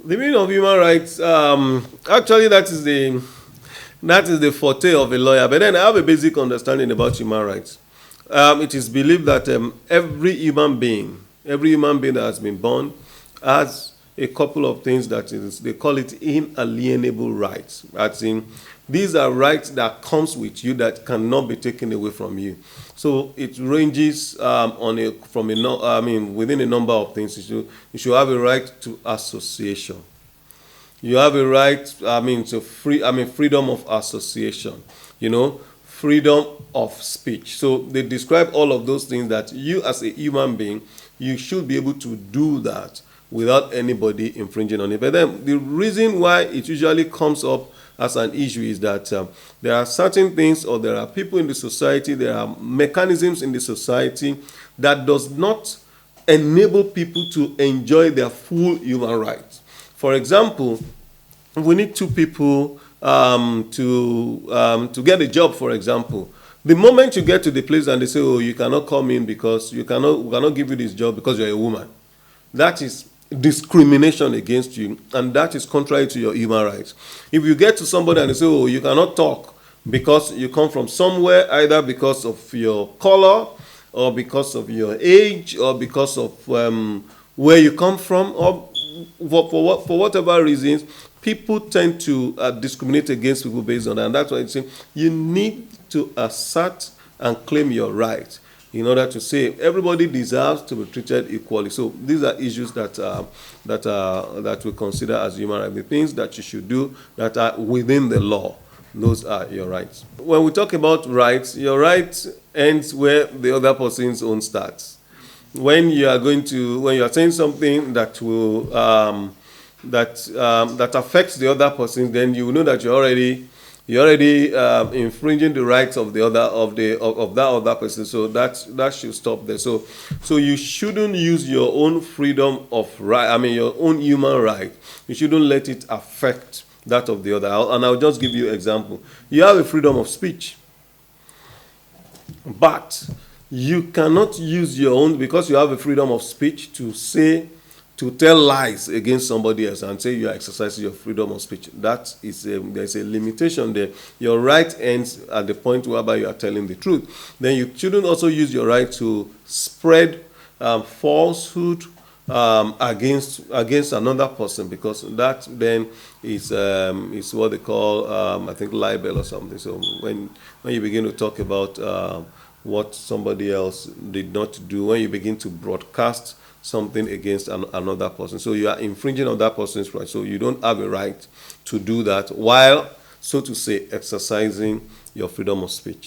The meaning of human rights, actually, that is the forte of a lawyer. But then I have a basic understanding about human rights. It is believed that every human being that has been born, has a couple of things that is, they call it inalienable rights. As in, these are rights that comes with you that cannot be taken away from you. So it ranges within a number of things. You should have a right to association. You have a right, freedom of association, freedom of speech. So they describe all of those things that you as a human being, you should be able to do that without anybody infringing on it. But then the reason why it usually comes up as an issue is that there are certain things, or there are people in the society, there are mechanisms in the society that does not enable people to enjoy their full human rights. For example, we need two people to get a job, for example. The moment you get to the place and they say, oh, you cannot come in because we cannot give you this job because you're a woman, that is discrimination against you, and that is contrary to your human rights. If you get to somebody and they say, oh, you cannot talk because you come from somewhere, either because of your color, or because of your age, or because of where you come from, or for whatever reasons, people tend to discriminate against people based on that. And that's why I'm saying you need to assert and claim your right in order to say everybody deserves to be treated equally. So these are issues that we consider as human rights, the things that you should do that are within the law. Those are your rights. When we talk about rights, your right ends where the other person's own starts. When you are saying something that will that affects the other person, then you will know that you're already infringing the rights of the other of that other person. So that should stop there. So you shouldn't use your own freedom of right. Your own human right. You shouldn't let it affect that of the other. And I'll just give you an example. You have a freedom of speech, but you cannot use your own, because you have a freedom of speech, to tell lies against somebody else and say you are exercising your freedom of speech. There's a limitation there. Your right ends at the point whereby you are telling the truth. Then you shouldn't also use your right to spread falsehood against another person, because that then is what they call I think libel or something. So when you begin to talk about what somebody else did not do, when you begin to broadcast something against another person, so you are infringing on that person's right. So you don't have a right to do that while, so to say, exercising your freedom of speech.